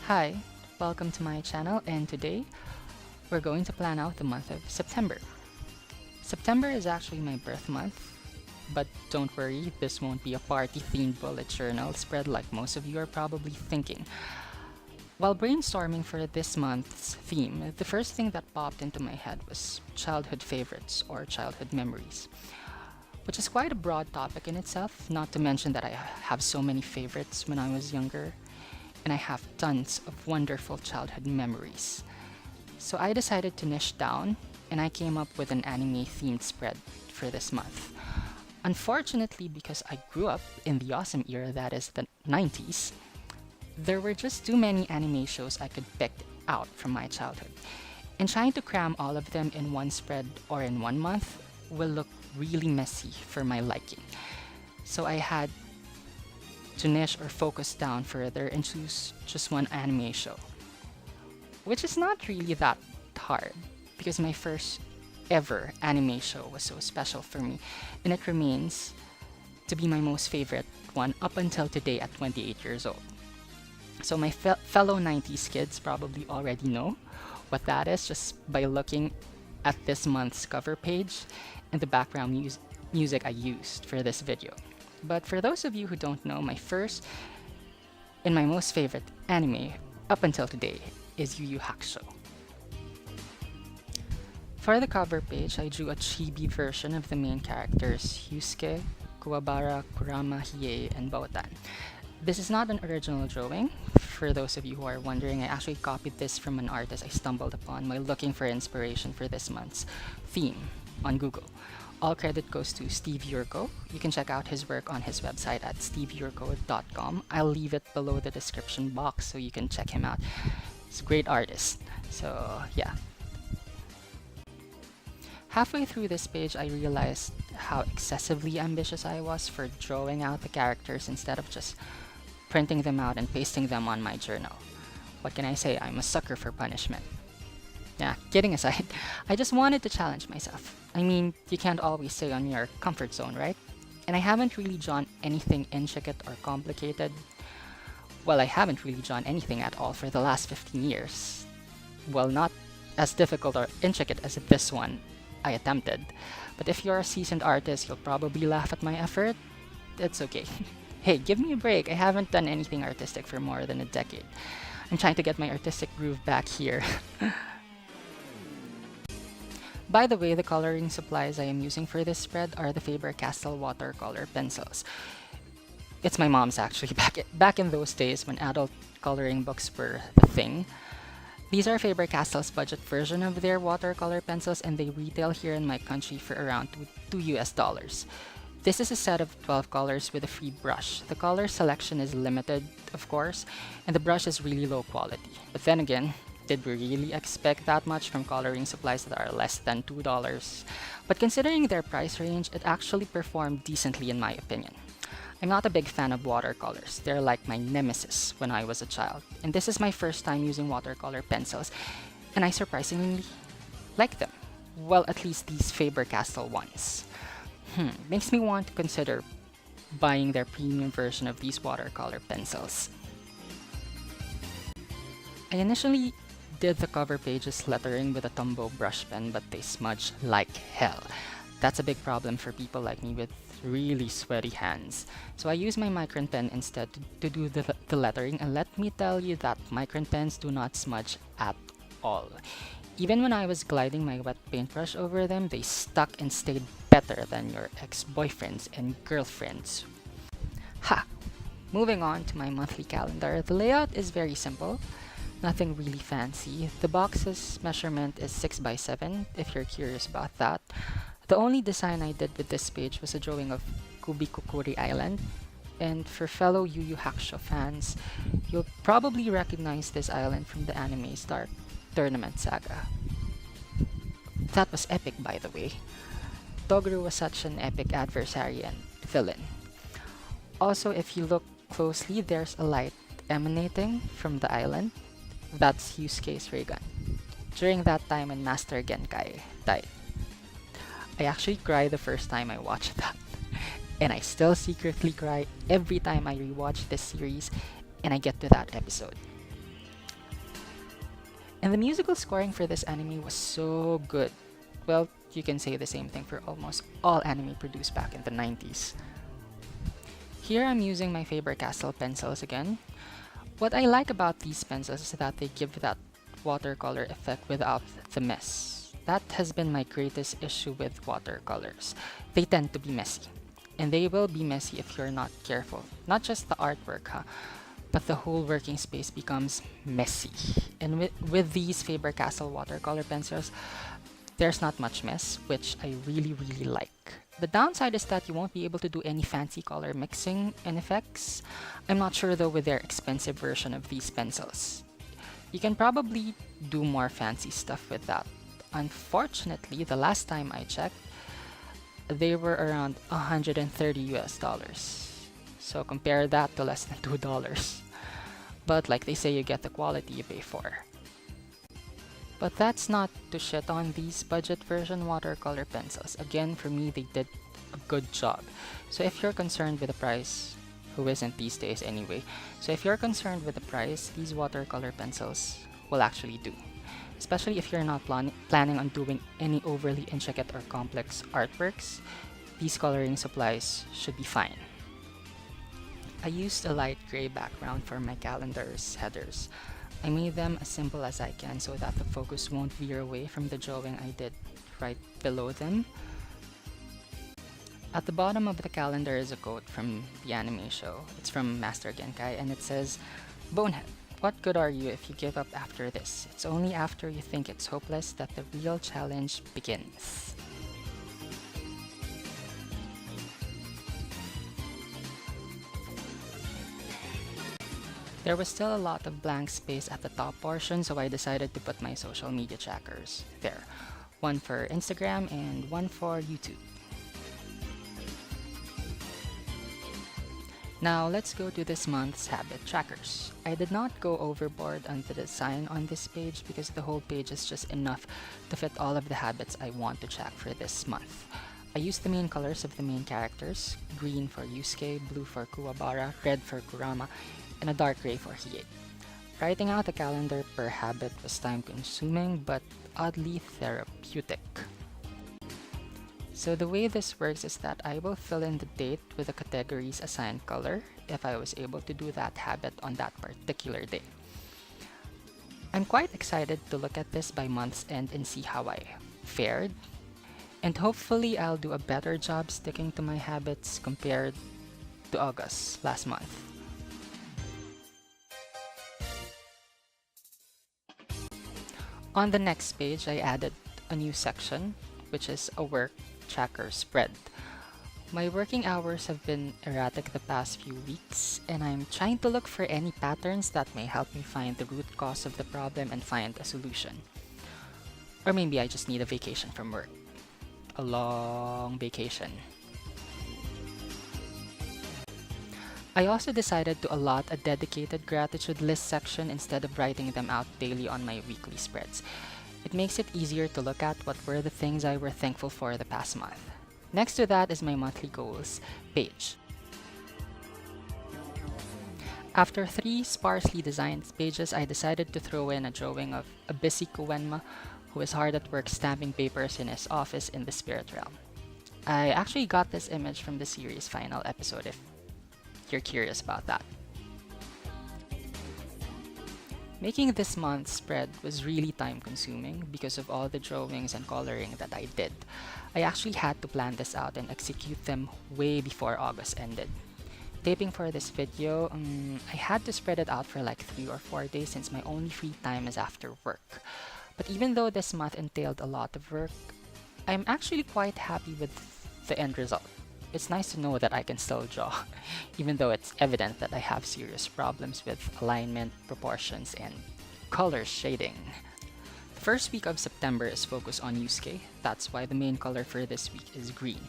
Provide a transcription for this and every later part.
Hi, welcome to my channel, and today we're going to plan out the month of September. September is actually my birth month, but don't worry, this won't be a party-themed bullet journal spread like most of you are probably thinking. While brainstorming for this month's theme, the first thing that popped into my head was childhood favorites or childhood memories, which is quite a broad topic in itself, not to mention that I have so many favorites when I was younger, and I have tons of wonderful childhood memories. So I decided to niche down, and I came up with an anime-themed spread for this month. Unfortunately, because I grew up in the awesome era that is the 90s, there were just too many anime shows I could pick out from my childhood. And trying to cram all of them in one spread or in one month will look really messy for my liking. So I had to niche or focus down further and choose just one anime show. Which is not really that hard, because my first ever anime show was so special for me, and it remains to be my most favorite one up until today at 28 years old. So my fellow 90s kids probably already know what that is just by looking at this month's cover page and the background music I used for this video. But for those of you who don't know, my first and my most favorite anime up until today is Yu Hakusho. For the cover page, I drew a chibi version of the main characters Yusuke, Kuwabara, Kurama, Hiei, and Botan. This is not an original drawing. For those of you who are wondering, I actually copied this from an artist I stumbled upon while looking for inspiration for this month's theme on Google. All credit goes to Steve Yurko. You can check out his work on his website at steveyurko.com. I'll leave it below the description box so you can check him out. He's a great artist. So yeah. Halfway through this page, I realized how excessively ambitious I was for drawing out the characters instead of just printing them out and pasting them on my journal. What can I say? I'm a sucker for punishment. Yeah, kidding aside, I just wanted to challenge myself. I mean, you can't always stay on your comfort zone, right? And I haven't really drawn anything intricate or complicated. Well, I haven't really drawn anything at all for the last 15 years. Well, not as difficult or intricate as this one I attempted. But if you're a seasoned artist, you'll probably laugh at my effort. It's okay. Hey, give me a break. I haven't done anything artistic for more than a decade. I'm trying to get my artistic groove back here. By the way, the coloring supplies I am using for this spread are the Faber Castel watercolor pencils. It's my mom's actually, back in those days when adult coloring books were the thing. These are Faber-Castell's budget version of their watercolor pencils, and they retail here in my country for around $2 US. This is a set of 12 colors with a free brush. The color selection is limited, of course, and the brush is really low quality. But then again, did we really expect that much from coloring supplies that are less than $2? But considering their price range, it actually performed decently in my opinion. I'm not a big fan of watercolors. They're like my nemesis when I was a child. And this is my first time using watercolor pencils, and I surprisingly like them. Well, at least these Faber-Castell ones. Makes me want to consider buying their premium version of these watercolor pencils. I initially did the cover pages lettering with a Tombow brush pen, but they smudge like hell. That's a big problem for people like me with really sweaty hands. So I use my Micron pen instead to do the lettering, and let me tell you that Micron pens do not smudge at all. Even when I was gliding my wet paintbrush over them, they stuck and stayed better than your ex-boyfriends and girlfriends. Ha! Moving on to my monthly calendar, the layout is very simple. Nothing really fancy. The box's measurement is 6 by 7 if you're curious about that. The only design I did with this page was a drawing of Kubikukuri Island, and for fellow Yu Hakusho fans, you'll probably recognize this island from the anime's Dark Tournament saga. That was epic, by the way. Toguro was such an epic adversary and villain. Also, if you look closely, there's a light emanating from the island. That's Yusuke's ray gun. During that time when Master Genkai died. I actually cried the first time I watched that. And I still secretly cry every time I rewatch this series and I get to that episode. And the musical scoring for this anime was so good. Well, you can say the same thing for almost all anime produced back in the 90s. Here I'm using my Faber Castel pencils again. What I like about these pencils is that they give that watercolor effect without the mess. That has been my greatest issue with watercolors. They tend to be messy. And they will be messy if you're not careful. Not just the artwork, but the whole working space becomes messy. And with these Faber-Castell watercolor pencils, there's not much mess, which I really like. The downside is that you won't be able to do any fancy color mixing and effects. I'm not sure though with their expensive version of these pencils. You can probably do more fancy stuff with that. Unfortunately, the last time I checked, they were around $130. So compare that to less than $2. But like they say, you get the quality you pay for. But that's not to shit on these budget version watercolor pencils. Again, for me, they did a good job. So if you're concerned with the price, who isn't these days anyway, so if you're concerned with the price, these watercolor pencils will actually do. Especially if you're not planning on doing any overly intricate or complex artworks, these coloring supplies should be fine. I used a light gray background for my calendar's headers. I made them as simple as I can so that the focus won't veer away from the drawing I did right below them. At the bottom of the calendar is a quote from the anime show. It's from Master Genkai and it says, "Bonehead, what good are you if you give up after this? It's only after you think it's hopeless that the real challenge begins." There was still a lot of blank space at the top portion, so I decided to put my social media trackers there. One for Instagram and one for YouTube. Now let's go to this month's habit trackers. I did not go overboard on the design on this page because the whole page is just enough to fit all of the habits I want to track for this month. I used the main colors of the main characters, green for Yusuke, blue for Kuwabara, red for Kurama, and a dark gray for Hiei. Writing out a calendar per habit was time-consuming but oddly therapeutic. So the way this works is that I will fill in the date with the category's assigned color if I was able to do that habit on that particular day. I'm quite excited to look at this by month's end and see how I fared. And hopefully I'll do a better job sticking to my habits compared to August last month. On the next page, I added a new section, which is a work tracker spread. My working hours have been erratic the past few weeks, and I'm trying to look for any patterns that may help me find the root cause of the problem and find a solution. Or maybe I just need a vacation from work. A long vacation. I also decided to allot a dedicated gratitude list section instead of writing them out daily on my weekly spreads. It makes it easier to look at what were the things I were thankful for the past month. Next to that is my monthly goals page. After 3 sparsely designed pages, I decided to throw in a drawing of Abisi Kuwenma, who is hard at work stamping papers in his office in the spirit realm. I actually got this image from the series' final episode if you're curious about that. Making this month's spread was really time-consuming because of all the drawings and coloring that I did. I actually had to plan this out and execute them way before August ended. Taping for this video, I had to spread it out for like 3 or 4 days since my only free time is after work. But even though this month entailed a lot of work, I'm actually quite happy with the end result. It's nice to know that I can still draw, even though it's evident that I have serious problems with alignment, proportions, and color shading. The first week of September is focused on Yusuke. That's why the main color for this week is green.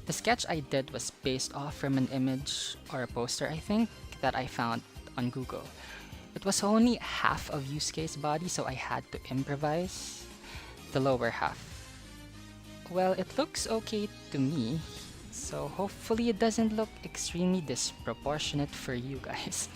The sketch I did was based off from an image or a poster, I think, that I found on Google. It was only half of Yusuke's body, so I had to improvise the lower half. Well, it looks okay to me. So hopefully it doesn't look extremely disproportionate for you guys.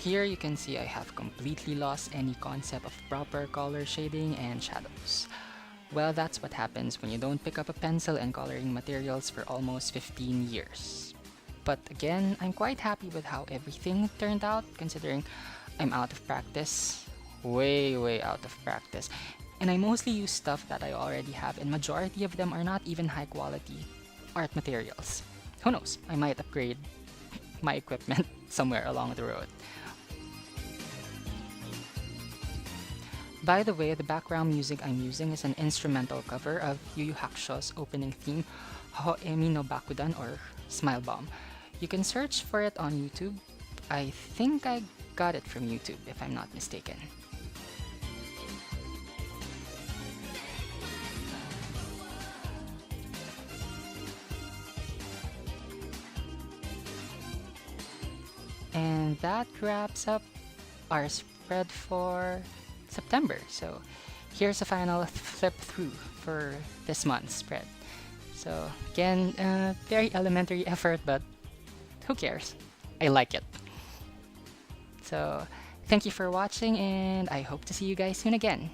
Here you can see I have completely lost any concept of proper color shading and shadows. Well, that's what happens when you don't pick up a pencil and coloring materials for almost 15 years. But again, I'm quite happy with how everything turned out, considering I'm out of practice. Way out of practice. And I mostly use stuff that I already have, and majority of them are not even high quality art materials. Who knows, I might upgrade my equipment somewhere along the road. By the way, the background music I'm using is an instrumental cover of Yu Hakusho's opening theme, Hoemi no Bakudan, or Smile Bomb. You can search for it on YouTube. I think I got it from YouTube, if I'm not mistaken. And that wraps up our spread for September. So here's a final flip through for this month's spread. So again, very elementary effort, but who cares? I like it. So thank you for watching, and I hope to see you guys soon again.